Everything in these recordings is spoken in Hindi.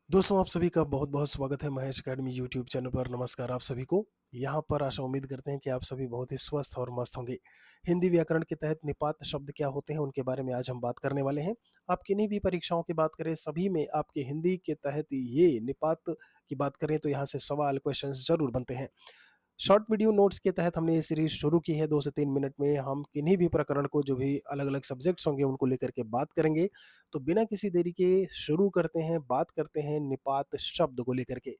दोस्तों आप सभी का बहुत-बहुत स्वागत है महेश अकेडमी यूट्यूब चैनल पर। नमस्कार आप सभी को। यहाँ पर आशा उम्मीद करते हैं कि आप सभी बहुत ही स्वस्थ और मस्त होंगे। हिंदी व्याकरण के तहत निपात शब्द क्या होते हैं, उनके बारे में आज हम बात करने वाले हैं। आप किन्हीं भी परीक्षाओं की बात करें, सभी में आपके हिंदी के तहत ये निपात की बात करें तो यहाँ से सवाल, क्वेश्चंस ज़रूर बनते हैं। शॉर्ट वीडियो नोट्स के तहत हमने ये सीरीज शुरू की है। 2 से 3 मिनट में हम किन्हीं भी प्रकरण को, जो भी अलग-अलग सब्जेक्ट्स होंगे, उनको लेकर के बात करेंगे। तो बिना किसी देरी के शुरू करते हैं, बात करते हैं निपात शब्द को लेकर के।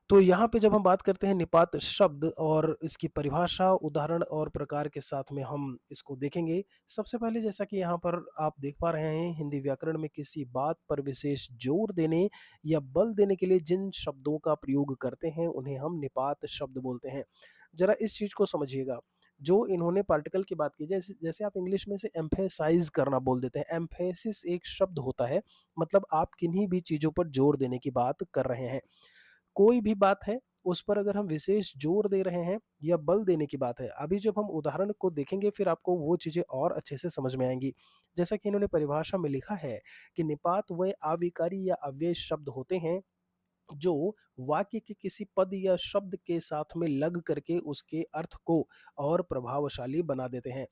तो यहाँ पे जब हम बात करते हैं निपात शब्द और इसकी परिभाषा, उदाहरण और प्रकार के साथ में हम इसको देखेंगे। सबसे पहले जैसा कि यहाँ पर आप देख पा रहे हैं, हिंदी व्याकरण में किसी बात पर विशेष जोर देने या बल देने के लिए जिन शब्दों का प्रयोग करते हैं, उन्हें हम निपात शब्द बोलते हैं। ज़रा इस चीज़ को समझिएगा। जो इन्होंने पार्टिकल की बात की, जैसे जैसे आप इंग्लिश में से एम्फेसाइज़ करना बोल देते हैं। एम्फेसिस एक शब्द होता है, मतलब आप किन्हीं भी चीज़ों पर जोर देने की बात कर रहे हैं। कोई भी बात है, उस पर अगर हम विशेष जोर दे रहे हैं या बल देने की बात है। अभी जब हम उदाहरण को देखेंगे, फिर आपको वो चीज़ें और अच्छे से समझ में आएँगी। जैसा कि इन्होंने परिभाषा में लिखा है कि निपात वे अविकारी या अव्यय शब्द होते हैं जो वाक्य के किसी पद या शब्द के साथ में लग करके उसके अर्थ को और प्रभावशाली बना देते हैं।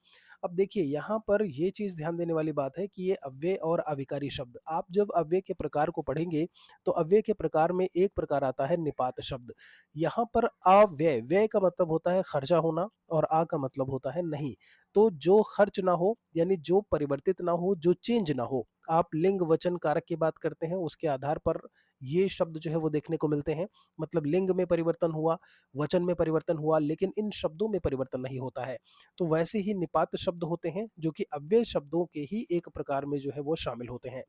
अब देखिए, यहाँ पर ये चीज़ ध्यान देने वाली बात है कि ये अव्यय और अविकारी शब्द, आप जब अव्यय के प्रकार को पढ़ेंगे तो अव्यय के प्रकार में एक प्रकार आता है निपात शब्द। यहाँ पर अव्यय, व्यय का मतलब होता है खर्चा होना और आ का मतलब होता है नहीं। तो जो खर्च ना हो, यानी जो परिवर्तित ना हो, जो चेंज ना हो, आप लिंग वचन कारक की बात करते हैं, उसके आधार पर ये शब्द जो है वो देखने को मिलते हैं। मतलब लिंग में परिवर्तन हुआ, वचन में परिवर्तन हुआ, लेकिन इन शब्दों में परिवर्तन नहीं होता है। तो वैसे ही निपात शब्द होते हैं जो कि अव्यय शब्दों के ही एक प्रकार में जो है वो शामिल होते हैं।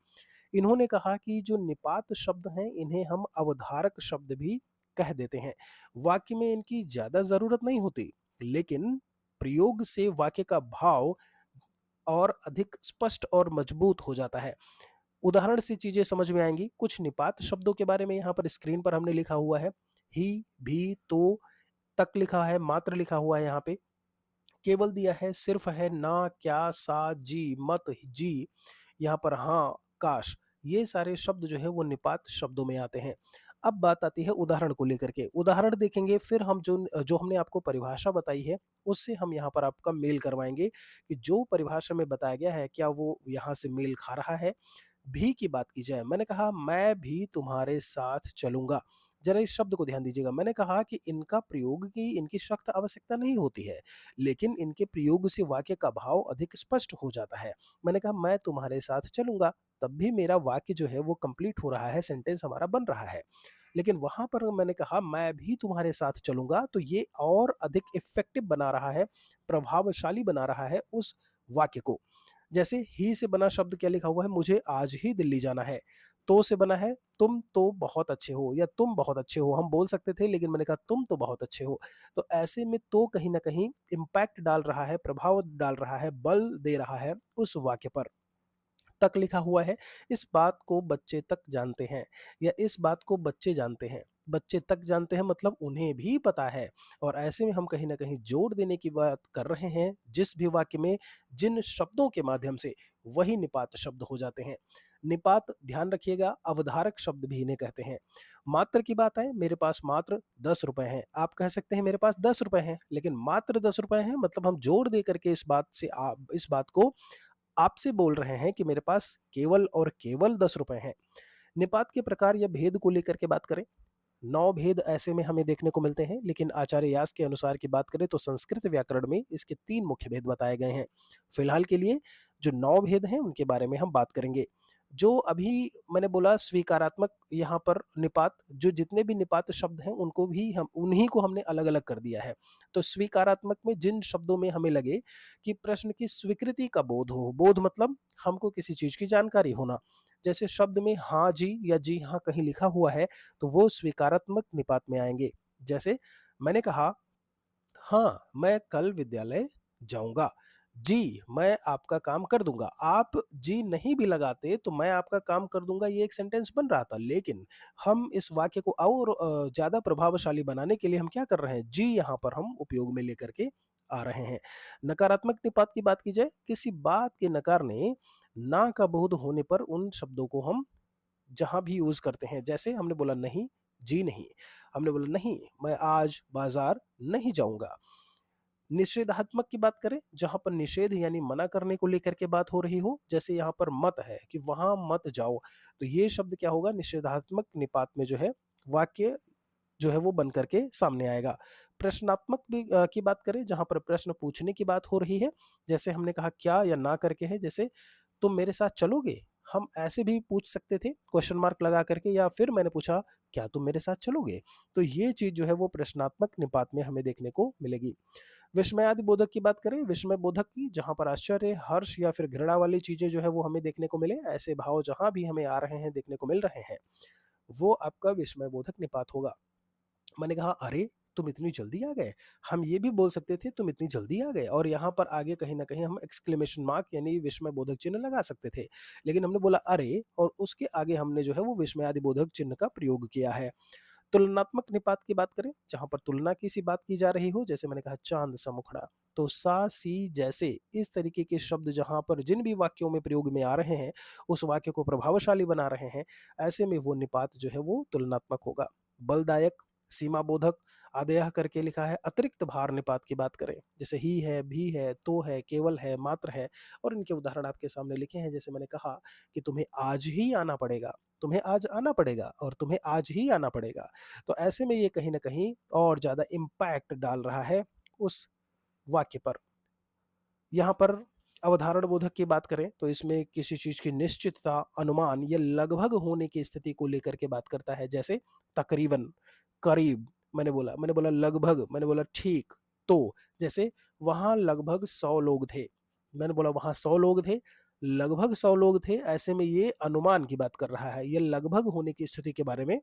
इन्होंने कहा कि जो निपात शब्द हैं, इन्हें हम अवधारक शब्द भी कह देते हैं। वाक्य में इनकी ज़्यादा ज़रूरत नहीं होती, लेकिन प्रयोग से वाक्य का भाव और अधिक स्पष्ट और मजबूत हो जाता है। उदाहरण से चीजें समझ में आएंगी। कुछ निपात शब्दों के बारे में यहाँ पर स्क्रीन पर हमने लिखा हुआ है। ही, भी, तो, तक लिखा है, मात्र लिखा हुआ है, यहाँ पे केवल दिया है, सिर्फ है, ना, क्या, सा, जी, मत, जी, यहाँ पर हाँ, काश। ये सारे शब्द जो है वो निपात शब्दों में आते हैं। अब बात आती है उदाहरण को लेकर के। उदाहरण देखेंगे, फिर हम जो जो हमने आपको परिभाषा बताई है, उससे हम यहाँ पर आपका मेल करवाएंगे कि जो परिभाषा में बताया गया है, क्या वो यहाँ से मेल खा रहा है। भी की बात की जाए, मैंने कहा मैं भी तुम्हारे साथ चलूंगा। जरा इस शब्द को ध्यान दीजिएगा। मैंने कहा कि इनका प्रयोग की इनकी सख्त आवश्यकता नहीं होती है, लेकिन इनके प्रयोग से वाक्य का भाव अधिक स्पष्ट हो जाता है। मैंने कहा मैं तुम्हारे साथ चलूंगा, तब भी मेरा वाक्य जो है वो कंप्लीट हो रहा है, सेंटेंस हमारा बन रहा है। लेकिन वहां पर मैंने कहा मैं भी तुम्हारे साथ चलूंगा, तो ये और अधिक इफेक्टिव बना रहा है, प्रभावशाली बना रहा है उस वाक्य को। जैसे ही से बना शब्द क्या लिखा हुआ है, मुझे आज ही दिल्ली जाना है। तो से बना है तुम तो बहुत अच्छे हो या तुम बहुत अच्छे हो, हम बोल सकते थे, लेकिन मैंने कहा तुम तो बहुत अच्छे हो। तो ऐसे में तो कहीं ना कहीं इम्पैक्ट डाल रहा है, प्रभाव डाल रहा है, बल दे रहा है उस वाक्य पर। तक लिखा हुआ है, इस बात को बच्चे तक जानते हैं या इस बात को बच्चे जानते हैं। बच्चे तक जानते हैं मतलब उन्हें भी पता है। और ऐसे में हम कहीं ना कहीं जोड़ देने की बात कर रहे हैं जिस भी वाक्य में, जिन शब्दों के माध्यम से, वही निपात शब्द हो जाते हैं। निपात, ध्यान रखिएगा, अवधारक शब्द भी इन्हें कहते हैं। मात्र की बात है, मेरे पास मात्र 10 रुपए हैं, आप कह सकते हैं मेरे पास 10 रुपए हैं, लेकिन मात्र 10 रुपए हैं मतलब हम जोड़ दे करके इस बात से, इस बात को आपसे बोल रहे हैं कि मेरे पास केवल और केवल 10 रुपए हैं। निपात के प्रकार या भेद को लेकर के बात करें, 9 भेद ऐसे में हमें देखने को मिलते हैं, लेकिन आचार्य व्यास के अनुसार की बात करें तो संस्कृत व्याकरण में इसके 3 मुख्य भेद बताए गए हैं। फिलहाल के लिए जो 9 भेद हैं उनके बारे में हम बात करेंगे। जो अभी मैंने बोला स्वीकारात्मक, यहाँ पर निपात, जो जितने भी निपात शब्द हैं उनको भी हम, उन्हीं को हमने अलग अलग कर दिया है। तो स्वीकारात्मक में जिन शब्दों में हमें लगे कि प्रश्न की स्वीकृति का बोध हो, बोध मतलब हमको किसी चीज की जानकारी होना। जैसे शब्द में हाँ जी या जी हाँ कहीं लिखा हुआ है, तो वो स्वीकारात्मक निपात में आएंगे। जैसे मैंने कहा हाँ मैं कल विद्यालय जाऊंगा, जी मैं आपका काम कर दूंगा। आप जी नहीं भी लगाते तो मैं आपका काम कर दूंगा, ये एक सेंटेंस बन रहा था, लेकिन हम इस वाक्य को और ज्यादा प्रभावशाली बनाने के लिए हम क्या कर रहे हैं, जी यहाँ पर हम उपयोग में लेकर के आ रहे हैं। नकारात्मक निपात की बात की जाए, किसी बात के नकार ने ना का बोध होने पर उन शब्दों को हम जहाँ भी यूज़ करते हैं, जैसे हमने बोला नहीं, जी नहीं। हमने बोला नहीं, मैं आज बाज़ार नहीं जाऊँगा। निषेधात्मक की बात करें, जहाँ पर निषेध यानी मना करने को लेकर के बात हो रही हो, जैसे यहाँ पर मत है कि वहाँ मत जाओ, तो ये शब्द क्या होगा, निषेधात्मक निपात में जो है वाक्य जो है वो बन करके सामने आएगा। प्रश्नात्मक भी की बात करें, जहाँ पर प्रश्न पूछने की बात हो रही है, जैसे हमने कहा क्या या ना करके है, जैसे तुम मेरे साथ चलोगे? हम ऐसे भी पूछ सकते थे क्वेश्चन मार्क लगा करके, या फिर मैंने पूछा क्या तुम मेरे साथ चलोगे? तो ये चीज़ जो है वो प्रश्नात्मक निपात में हमें देखने को मिलेगी। विस्मयादि बोधक की बात करें, विस्मय बोधक की, जहाँ पर आश्चर्य, हर्ष या फिर घृणा वाली चीज़ें जो है वो हमें देखने को मिले, ऐसे भाव जहाँ भी हमें आ रहे हैं, देखने को मिल रहे हैं, वो आपका विस्मय बोधक निपात होगा। मैंने कहा, "अरे! तुम इतनी जल्दी आ गए?" हम ये भी बोल सकते थे, "तुम इतनी जल्दी आ गए?" और यहाँ पर आगे कहीं न कहीं हम एक्सक्लेमेशन मार्क यानी विस्मयबोधक चिन्ह लगा सकते थे। लेकिन हमने बोला, "अरे!" और उसके आगे हमने जो है वो विस्मयादिबोधक चिन्ह का प्रयोग किया है। तुलनात्मक निपात की बात करें, जहाँ पर तुलना की सी बात की जा रही हो, जैसे मैंने कहा चाँद सा मुखड़ा, तो सा, सी, जैसे इस तरीके के शब्द जहाँ पर जिन भी वाक्यों में प्रयोग में आ रहे हैं, उस वाक्य को प्रभावशाली बना रहे हैं, ऐसे में वो निपात जो है वो तुलनात्मक होगा। बलदायक, सीमाबोधक, आदेय करके लिखा है। अतिरिक्त भार निपात की बात करें, जैसे ही है, भी है, तो है, केवल है, मात्र है, और इनके उदाहरण आपके सामने लिखे हैं। जैसे मैंने कहा कि तुम्हें आज ही आना पड़ेगा, तुम्हें आज आना पड़ेगा और तुम्हें आज ही आना पड़ेगा। तो ऐसे में ये कहीं न कहीं और ज़्यादा इम्पैक्ट डाल रहा है उस वाक्य पर। यहाँ पर अवधारण बोधक की बात करें, तो इसमें किसी चीज़ की निश्चितता, अनुमान या लगभग होने की स्थिति को लेकर के बात करता है, जैसे तकरीबन, करीब, मैंने बोला लगभग, मैंने बोला ठीक, तो जैसे वहाँ लगभग 100 लोग थे। मैंने बोला वहाँ 100 लोग थे, लगभग 100 लोग थे, ऐसे में ये अनुमान की बात कर रहा है, ये लगभग होने की स्थिति के बारे में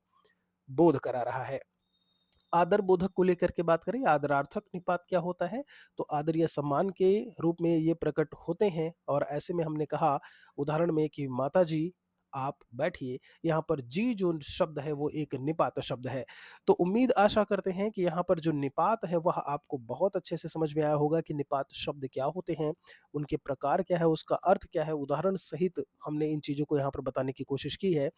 बोध करा रहा है। आदर बोधक को लेकर के बात करें, आदरार्थक निपात क्या होता है? तो आदर या सम्मान के रूप में ये प्रकट होते हैं, और ऐसे में हमने कहा उदाहरण में कि माताजी आप बैठिए, यहाँ पर जी जो शब्द है वो एक निपात शब्द है। तो उम्मीद आशा करते हैं कि यहाँ पर जो निपात है वह आपको बहुत अच्छे से समझ में आया होगा कि निपात शब्द क्या होते हैं, उनके प्रकार क्या है, उसका अर्थ क्या है, उदाहरण सहित हमने इन चीज़ों को यहाँ पर बताने की कोशिश की है।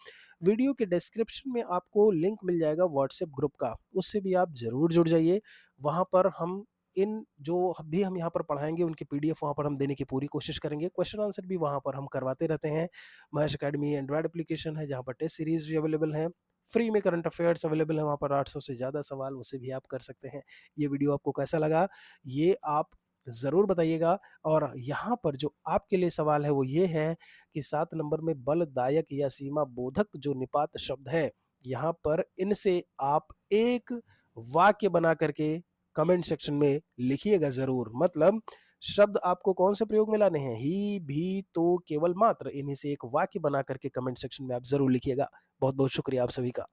वीडियो के डिस्क्रिप्शन में आपको लिंक मिल जाएगा व्हाट्सएप ग्रुप का, उससे भी आप ज़रूर जुड़ जाइए। वहाँ पर हम इन जो भी हम यहाँ पर पढ़ाएँगे उनकी पीडीएफ वहाँ पर हम देने की पूरी कोशिश करेंगे। क्वेश्चन आंसर भी वहाँ पर हम करवाते रहते हैं। महेश अकेडमी एंड्रॉयड एप्लीकेशन है जहाँ पर टेस्ट सीरीज़ भी अवेलेबल है। फ्री में करंट अफेयर्स अवेलेबल है वहाँ पर 800 से ज़्यादा सवाल उसे भी आप कर सकते हैं। ये वीडियो आपको कैसा लगा? ये आप ज़रूर बताइएगा, और यहाँ पर जो आपके लिए सवाल है वो ये है कि 7 नंबर में बलदायक या सीमा बोधक जो निपात शब्द है, यहाँ पर इनसे आप एक वाक्य बना करके कमेंट सेक्शन में लिखिएगा ज़रूर। मतलब शब्द आपको कौन से प्रयोग में लाने हैं? ही, भी, तो, केवल, मात्र, इन्हीं से एक वाक्य बना करके कमेंट सेक्शन में आप ज़रूर लिखिएगा। बहुत-बहुत शुक्रिया आप सभी का।